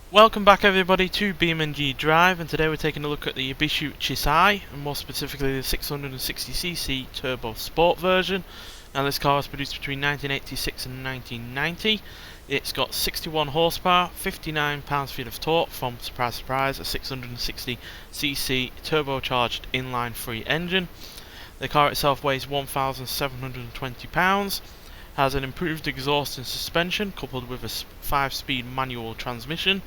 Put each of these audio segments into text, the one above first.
Welcome back everybody to BeamNG.drive, and today we're taking a look at the Ibishu Chisai, and more specifically the 660cc Turbo Sport version. Now this car was produced between 1986 and 1990. It's got 61 horsepower, 59 pounds-feet of torque from, surprise surprise, a 660cc turbocharged inline 3 engine. The car itself weighs 1,720 pounds. Has an improved exhaust and suspension coupled with a 5-speed manual transmission,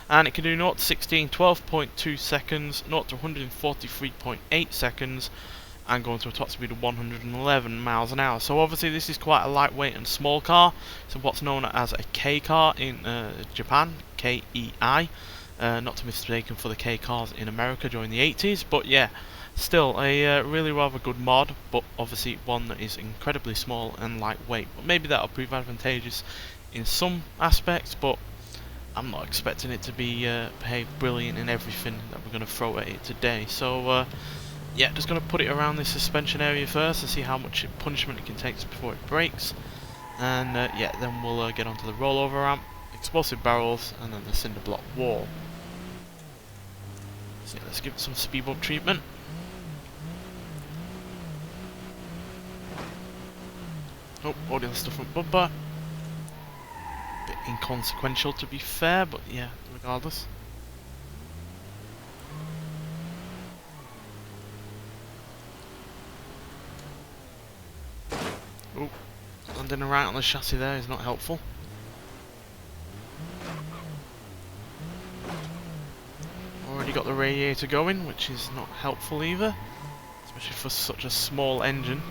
and it can do 0 to 60 in 12.2 seconds, 0 to 143.8 seconds, and going to a top speed of 111 miles an hour. So obviously this is quite a lightweight and small car. So what's known as a K car in Japan, KEI, not to be mistaken for the K cars in America during the 80s, but yeah. Still, a really rather good mod, but obviously one that is incredibly small and lightweight. But maybe that'll prove advantageous in some aspects, but I'm not expecting it to be behave brilliant in everything that we're going to throw at it today. So, yeah, just going to put it around the suspension area first and see how much punishment it can take before it breaks. And yeah, then we'll get onto the rollover ramp, explosive barrels, and then the cinder block wall. So yeah, let's give it some speed bump treatment. Oh, already lost the front bumper. Bit inconsequential to be fair, but yeah, regardless. Oh, landing right on the chassis there is not helpful. Already got the radiator going, which is not helpful either, especially for such a small engine.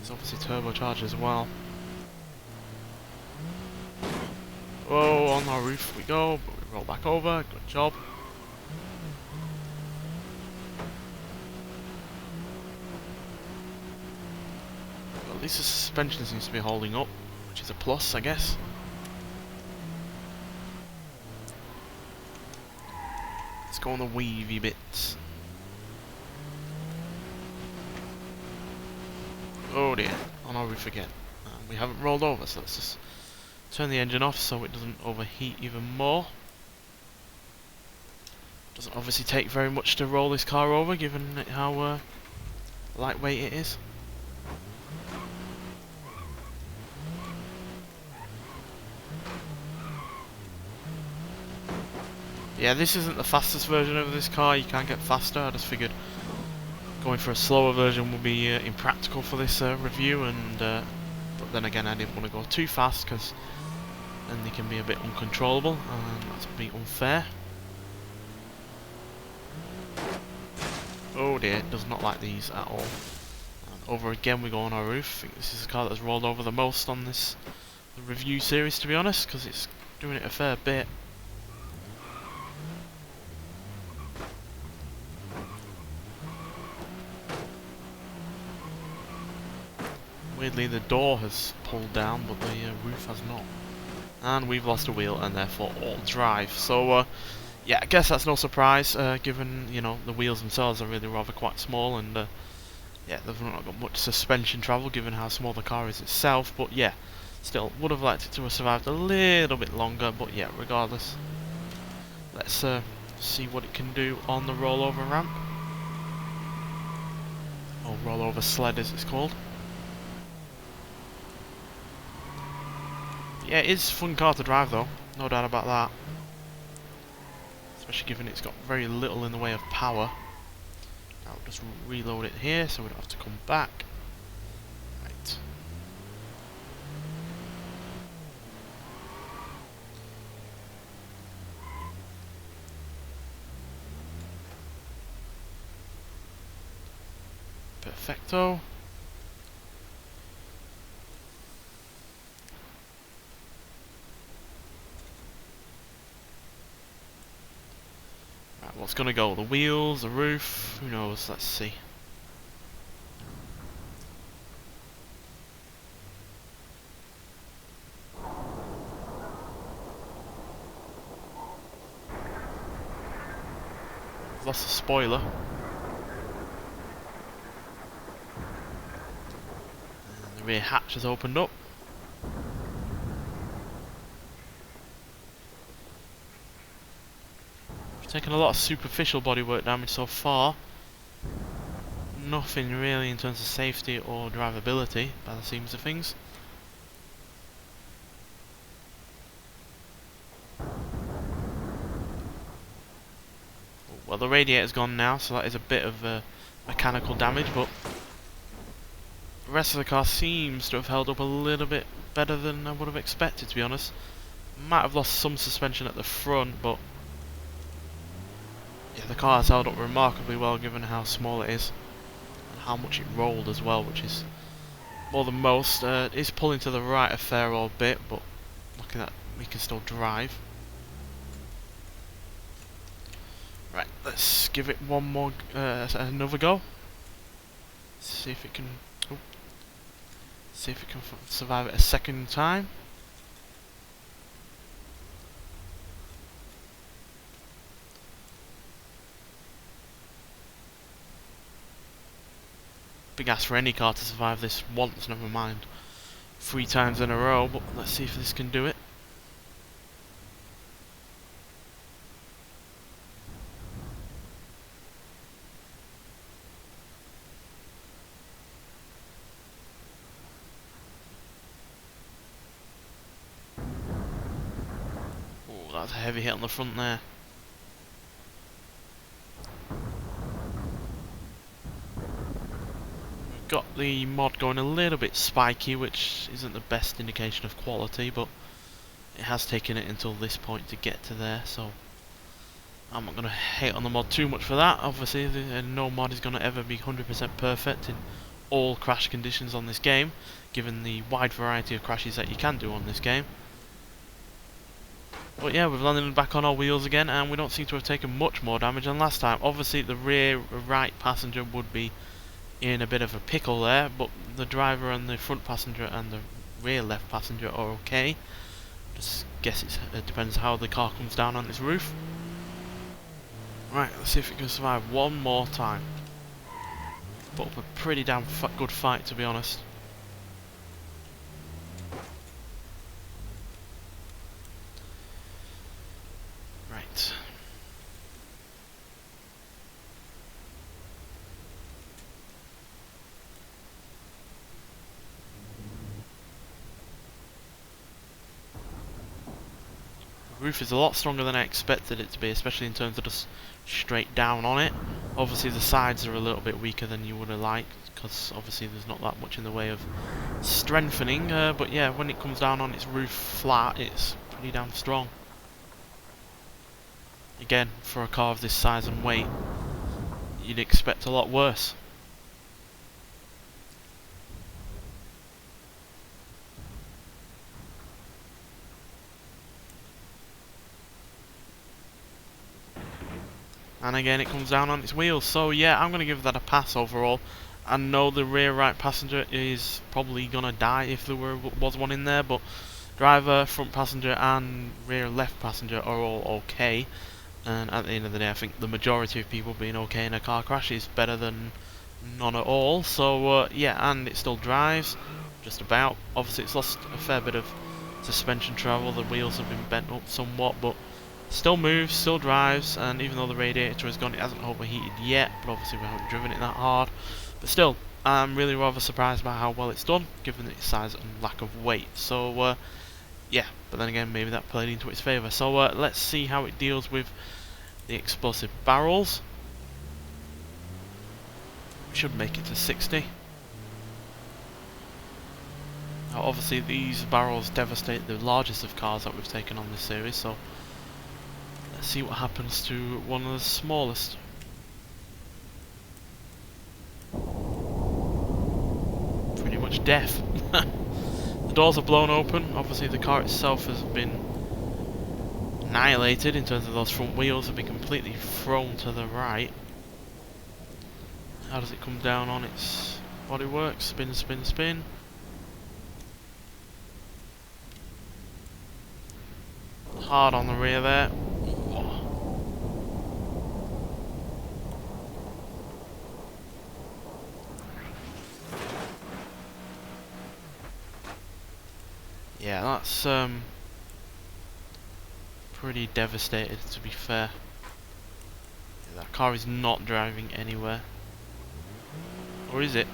It's obviously turbocharged as well. Oh, on our roof we go, but we roll back over. Good job. Well, at least the suspension seems to be holding up, which is a plus, I guess. Let's go on the weavy bits. Oh dear, on our roof again. We haven't rolled over, so let's just turn the engine off so it doesn't overheat even more. Doesn't obviously take very much to roll this car over, given how lightweight it is. Yeah, this isn't the fastest version of this car. You can get faster. I just figured going for a slower version would be impractical for this review, and but then again I didn't want to go too fast because then they can be a bit uncontrollable, and that's a bit unfair. Oh dear, it does not like these at all. And over again we go on our roof. I think this is the car that's rolled over the most on this review series, to be honest, because it's doing it a fair bit. Weirdly, the door has pulled down, but the roof has not. And we've lost a wheel, and therefore all drive. So, yeah, I guess that's no surprise, given, you know, the wheels themselves are really rather quite small, and, yeah, they've not got much suspension travel, given how small the car is itself. But, yeah, still, would have liked it to have survived a little bit longer, but, yeah, regardless. Let's see what it can do on the rollover ramp. Or rollover sled, as it's called. Yeah, it is a fun car to drive though, no doubt about that. Especially given it's got very little in the way of power. I'll just reload it here so we don't have to come back. Right. Perfecto. What's gonna go? The wheels, the roof? Who knows? Let's see. Lost a spoiler. And the rear hatch has opened up. Taken a lot of superficial bodywork damage so far. Nothing really in terms of safety or drivability, by the seams of things. Well, the radiator's gone now, so that is a bit of mechanical damage, but the rest of the car seems to have held up a little bit better than I would have expected, to be honest. Might have lost some suspension at the front, but yeah, the car has held up remarkably well given how small it is and how much it rolled as well, which is more than most. It is pulling to the right a fair old bit, but look at that, we can still drive. Right, let's give it one more, another go. See if it can. Oh, see if it can survive it a second time. Big ask for any car to survive this once, never mind 3 times in a row, but let's see if this can do it. Oh, that's a heavy hit on the front there. We've got the mod going a little bit spiky, which isn't the best indication of quality, but it has taken it until this point to get to there, so I'm not going to hate on the mod too much for that. Obviously, no mod is going to ever be 100% perfect in all crash conditions on this game, given the wide variety of crashes that you can do on this game. But yeah, we've landed back on our wheels again, and we don't seem to have taken much more damage than last time. Obviously, the rear right passenger would be in a bit of a pickle there, but the driver and the front passenger and the rear left passenger are okay. Just guess it depends how the car comes down on its roof. Right, let's see if it can survive one more time. Put up a pretty damn good fight, to be honest. Right. The roof is a lot stronger than I expected it to be, especially in terms of just straight down on it. Obviously the sides are a little bit weaker than you would have liked, because obviously there's not that much in the way of strengthening, but yeah, when it comes down on its roof flat, it's pretty damn strong. Again, for a car of this size and weight, you'd expect a lot worse. And again, it comes down on its wheels. So yeah, I'm going to give that a pass overall. I know the rear right passenger is probably going to die if there was one in there, but driver, front passenger and rear left passenger are all okay. And at the end of the day, I think the majority of people being okay in a car crash is better than none at all. So yeah, and it still drives, just about. Obviously it's lost a fair bit of suspension travel, the wheels have been bent up somewhat, but still moves, still drives, and even though the radiator is gone, it hasn't overheated yet, but obviously we haven't driven it that hard. But still, I'm really rather surprised by how well it's done, given its size and lack of weight. So yeah, but then again, maybe that played into its favour. So let's see how it deals with the explosive barrels. We should make it to 60. Now obviously these barrels devastate the largest of cars that we've taken on this series, so let's see what happens to one of the smallest. Pretty much death. The doors are blown open. Obviously the car itself has been annihilated in terms of those front wheels have been completely thrown to the right. How does it come down on its bodywork? Spin, spin, spin. Hard on the rear there. Yeah, that's pretty devastated, to be fair. that car is not driving anywhere. Or is it?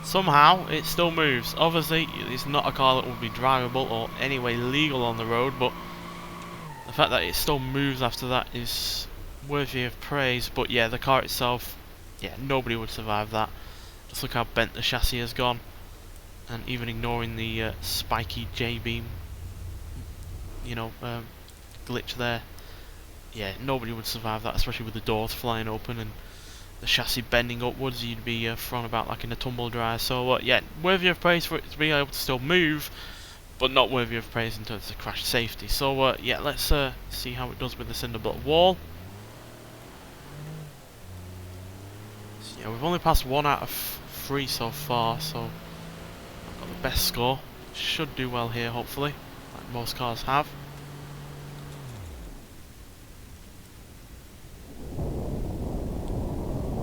Somehow it still moves. Obviously it's not a car that would be drivable or anyway legal on the road, but the fact that it still moves after that is worthy of praise. But yeah, the car itself, yeah, nobody would survive that. Just look how bent the chassis has gone. And even ignoring the spiky J-beam, you know, glitch there. Yeah, nobody would survive that, especially with the doors flying open and the chassis bending upwards. You'd be thrown about like in a tumble dryer. So yeah, worthy of praise for it to be able to still move, but not worthy of praise in terms of crash safety. So yeah, let's see how it does with the cinder block wall. So, yeah, we've only passed 1 out of 3 so far, so I've got the best score. Should do well here, hopefully, like most cars have.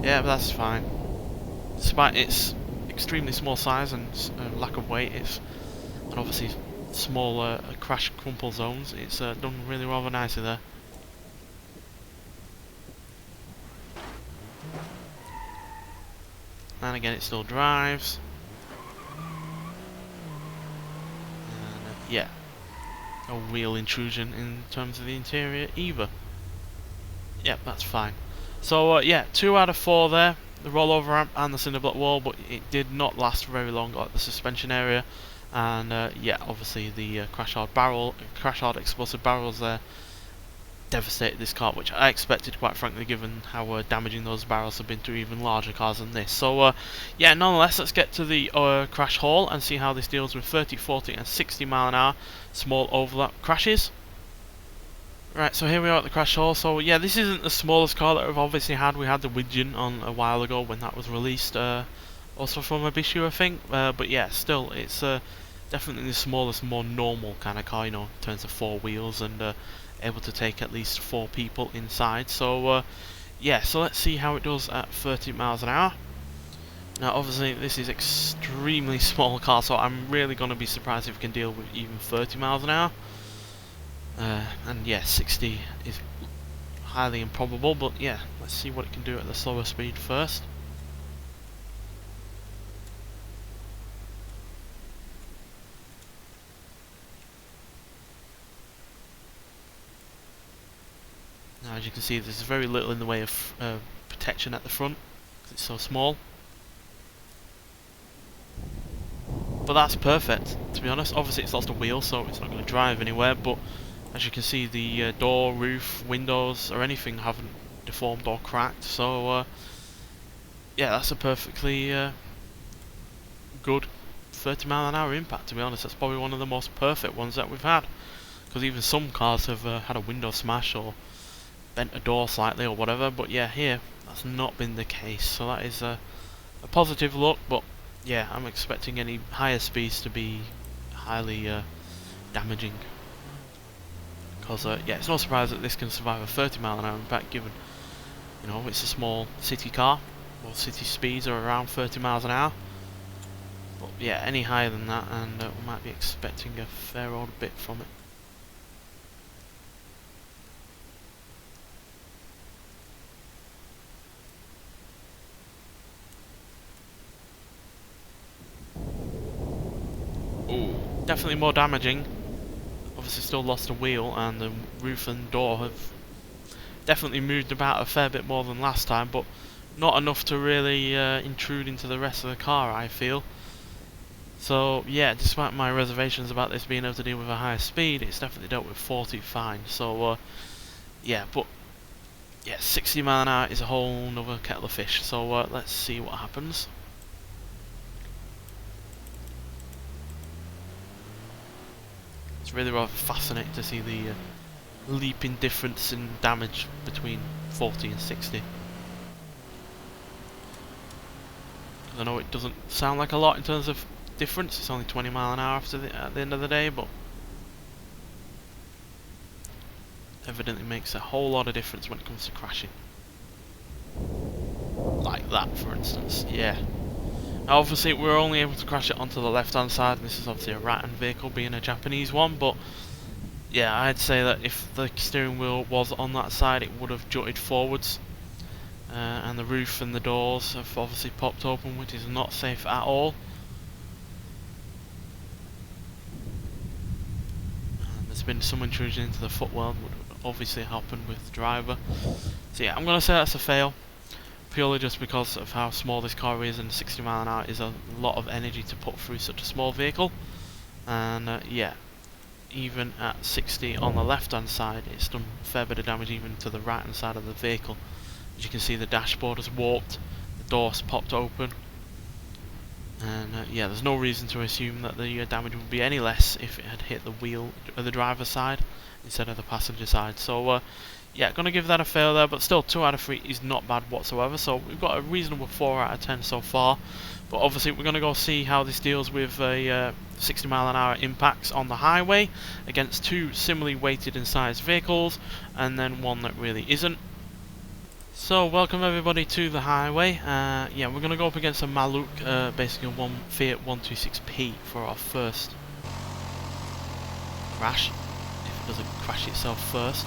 Yeah, but that's fine. Despite its extremely small size and lack of weight, and obviously small crash crumple zones, it's done really rather nicely there. And again, it still drives. And yeah, no wheel intrusion in terms of the interior either. Yep, that's fine. So yeah, 2 out of 4 there, the rollover ramp and the cinder block wall, but it did not last very long, like the suspension area. And yeah, obviously the crash hard explosive barrels there devastated this car, which I expected, quite frankly, given how damaging those barrels have been to even larger cars than this. So yeah, nonetheless, let's get to the crash haul and see how this deals with 30, 40 and 60 mile an hour small overlap crashes. Right, so here we are at the crash haul. So yeah, this isn't the smallest car that we've obviously had. We had the Widgeon on a while ago when that was released, also from Ibishu, I think. But yeah, still, it's definitely the smallest, more normal kind of car, you know, in terms of 4 wheels and able to take at least 4 people inside. So yeah, so let's see how it does at 30 miles an hour. Now obviously this is extremely small car, so I'm really going to be surprised if it can deal with even 30 miles an hour. And yeah, 60 is highly improbable, but yeah, let's see what it can do at the slower speed first. Now as you can see, there's very little in the way of protection at the front, because it's so small. But that's perfect, to be honest. Obviously it's lost a wheel, so it's not going to drive anywhere, but as you can see, the door, roof, windows, or anything haven't deformed or cracked. So yeah, that's a perfectly good 30 mile an hour impact, to be honest. That's probably one of the most perfect ones that we've had, because even some cars have had a window smash or bent a door slightly or whatever, but yeah, here that's not been the case. So that is a positive look, but yeah, I'm expecting any higher speeds to be highly damaging. Because yeah, it's no surprise that this can survive a 30 mile an hour impact, given, you know, it's a small city car. Well, city speeds are around 30 miles an hour. But yeah, any higher than that, and we might be expecting a fair old bit from it. Ooh, definitely more damaging. Obviously still lost a wheel, and the roof and door have definitely moved about a fair bit more than last time, but not enough to really intrude into the rest of the car, I feel. So yeah, despite my reservations about this being able to deal with a higher speed, it's definitely dealt with 40 fine. So yeah, but yeah, 60 mile an hour is a whole nother kettle of fish. So let's see what happens. It's really rather fascinating to see the leaping difference in damage between 40 and 60. I know it doesn't sound like a lot in terms of difference. It's only 20 mile an hour at the end of the day, but evidently makes a whole lot of difference when it comes to crashing. Like that, for instance. Yeah. Now, obviously, we're only able to crash it onto the left-hand side. And this is obviously a Rattan vehicle, being a Japanese one, but yeah, I'd say that if the steering wheel was on that side, it would have jutted forwards. And the roof and the doors have obviously popped open, which is not safe at all. And there's been some intrusion into the footwell, would obviously happen with the driver. So yeah, I'm going to say that's a fail, purely just because of how small this car is, and 60 mile an hour is a lot of energy to put through such a small vehicle. And yeah, even at 60 on the left hand side, it's done a fair bit of damage even to the right hand side of the vehicle. As you can see, the dashboard has warped, the door's popped open, and yeah, there's no reason to assume that the damage would be any less if it had hit the wheel of the driver's side instead of the passenger side. So yeah, gonna give that a fail there, but still 2 out of 3 is not bad whatsoever. So we've got a reasonable 4 out of 10 so far. But obviously we're gonna go see how this deals with 60 mile an hour impacts on the highway against 2 similarly weighted and sized vehicles, and then one that really isn't. So welcome everybody to the highway. Yeah, we're gonna go up against a Maluuk, basically a Fiat 126P for our first crash, if it doesn't crash itself first.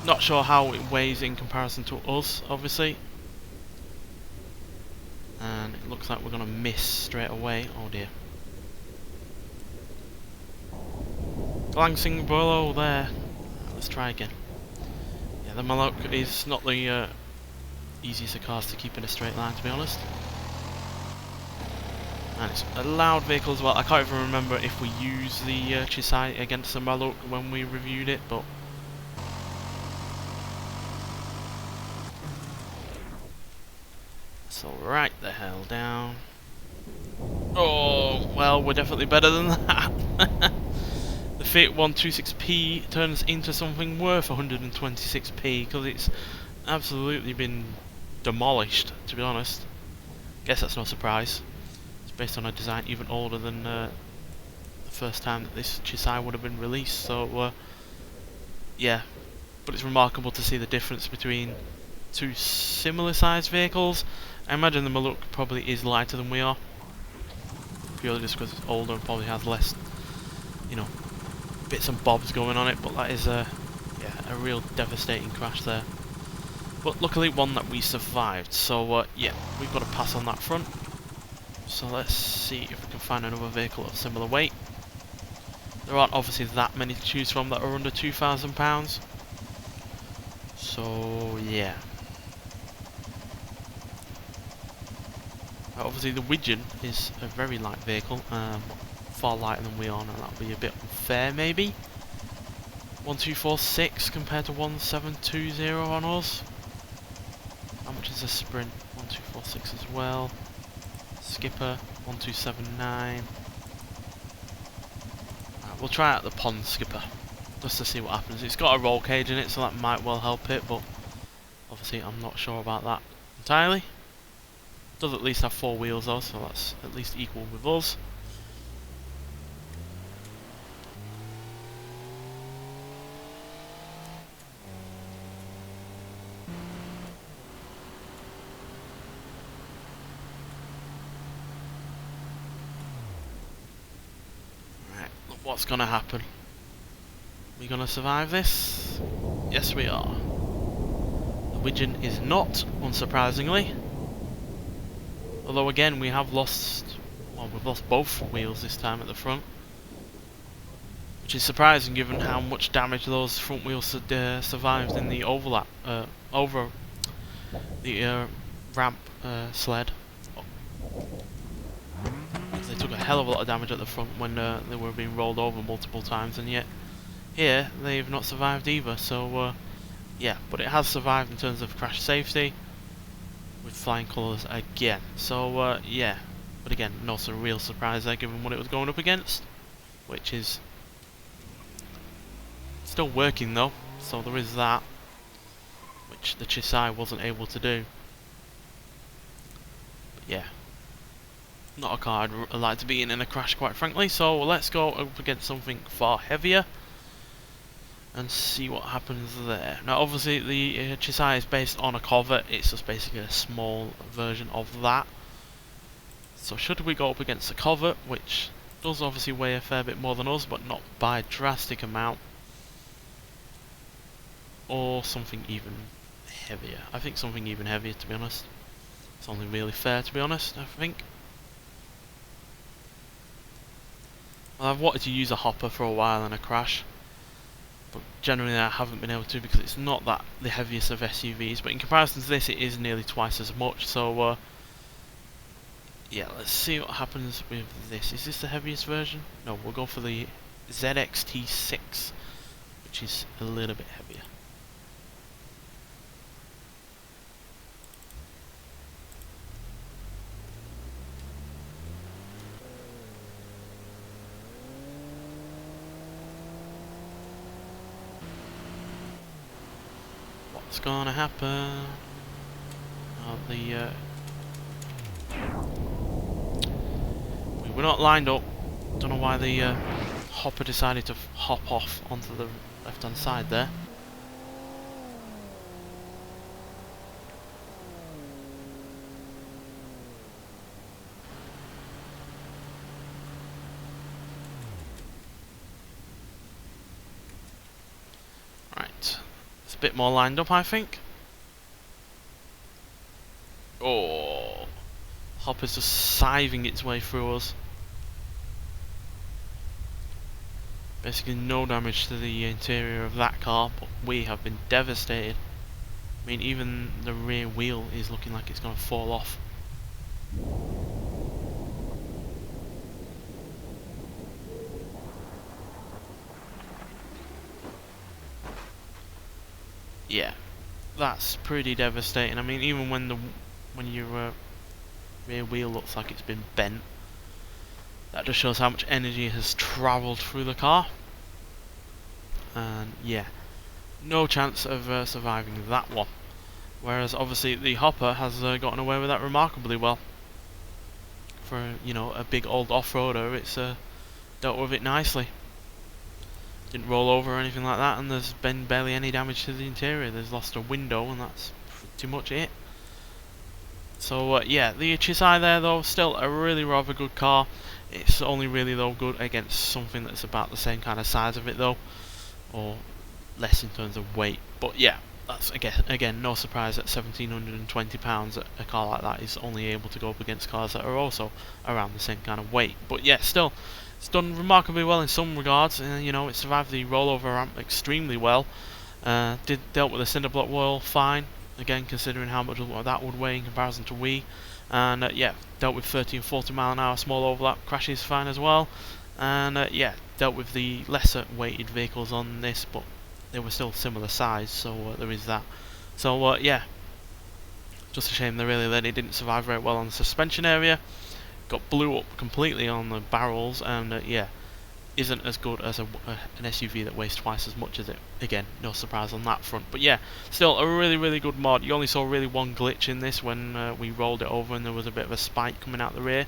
Not sure how it weighs in comparison to us, obviously. And it looks like we're gonna miss straight away. Oh dear. Glancing below there. Let's try again. Yeah, the Maluuk is not the easiest of cars to keep in a straight line, to be honest. And it's a loud vehicle as well. I can't even remember if we used the Chisai against the Maluuk when we reviewed it, but so right the hell down. Oh, well, we're definitely better than that. The Fiat 126P turns into something worth 126p because it's absolutely been demolished, to be honest. Guess that's no surprise. It's based on a design even older than the first time that this Chisai would have been released, so yeah. But it's remarkable to see the difference between 2 similar sized vehicles. I imagine the Maluuk probably is lighter than we are, purely just because it's older and probably has less, you know, bits and bobs going on it. But that is yeah, a real devastating crash there. But luckily one that we survived, so yeah, we've got a pass on that front. So let's see if we can find another vehicle of similar weight. There aren't obviously that many to choose from that are under £2,000. So yeah. Obviously the Widgeon is a very light vehicle, far lighter than we are, and that would be a bit unfair maybe. 1246 compared to 1720 on us. How much is a Sprint? 1246 as well. Skipper 1279. Right, we'll try out the Pond Skipper just to see what happens. It's got a roll cage in it, so that might well help it, but obviously I'm not sure about that entirely. Does at least have 4 wheels though, so that's at least equal with us. Right, look what's gonna happen. We gonna survive this? Yes we are. The Widgeon is not, unsurprisingly. Although again, we have lost, well, we've lost both wheels this time at the front, which is surprising given how much damage those front wheels survived in the overlap, over the ramp sled. They took a hell of a lot of damage at the front when they were being rolled over multiple times, and yet here they've not survived either. So yeah, but it has survived in terms of crash safety, with flying colours again. So yeah, but again, not a real surprise there given what it was going up against, which is still working though, so there is that, which the Chisai wasn't able to do. But yeah, not a car I'd like to be in a crash, quite frankly. So let's go up against something far heavier and see what happens there. Now obviously the Chisai is based on a Corvette, it's just basically a small version of that. So should we go up against a Corvette, which Does obviously weigh a fair bit more than us, but not by a drastic amount. Or something even heavier. I think something even heavier, to be honest. It's only really fair, to be honest, I think. Well, I've wanted to use a hopper for a while in a crash, but generally I haven't been able to because it's not that the heaviest of SUVs, but in comparison to this it is nearly twice as much, so yeah, let's see what happens with this. Is this the heaviest version? No, we'll go for the ZXT6, which is a little bit heavier. What's gonna happen? We were not lined up. Don't know why the hopper decided to hop off onto the left-hand side there. Right, it's a bit more lined up, I think. Oh, hopper's just scything its way through us. Basically no damage to the interior of that car, but we have been devastated. I mean, even the rear wheel is looking like it's going to fall off. Yeah, that's pretty devastating. I mean, even when your rear wheel looks like it's been bent, that just shows how much energy has travelled through the car. And yeah, no chance of surviving that one. Whereas obviously the hopper has gotten away with that remarkably well. For, you know, a big old off-roader, it's dealt with it nicely. Didn't roll over or anything like that, and there's been barely any damage to the interior. There's lost a window, and that's pretty much it. So yeah, the Chisai there though, still a really rather good car. It's only really though good against something that's about the same kind of size of it though, or less in terms of weight. But yeah, that's again no surprise that £1,720 a car like that is only able to go up against cars that are also around the same kind of weight. But yeah, still, it's done remarkably well in some regards. You know, it survived the rollover ramp extremely well. Dealt with the cinder block wall fine. Again, considering how much that would weigh in comparison to we. And yeah, dealt with 30 and 40 mile an hour small overlap crashes fine as well. And yeah, dealt with the lesser weighted vehicles on this, but they were still similar size, so there is that. So yeah, just a shame that it didn't survive very well on the suspension area. Got blew up completely on the barrels, and yeah, isn't as good as an SUV that weighs twice as much as it. Again, no surprise on that front. But yeah, still a really good mod. You only saw really one glitch in this when we rolled it over and there was a bit of a spike coming out the rear.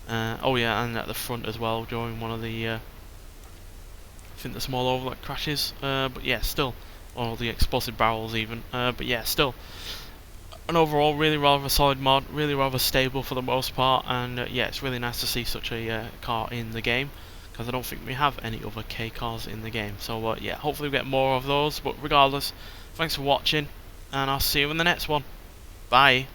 Oh yeah, and at the front as well during one of the I think the small overlap crashes. But yeah, still, or the explosive barrels even. But yeah, still an overall really rather solid mod, really rather stable for the most part, and yeah, it's really nice to see such a car in the game, because I don't think we have any other K cars in the game. So yeah, hopefully we get more of those, but regardless, thanks for watching, and I'll see you in the next one. Bye.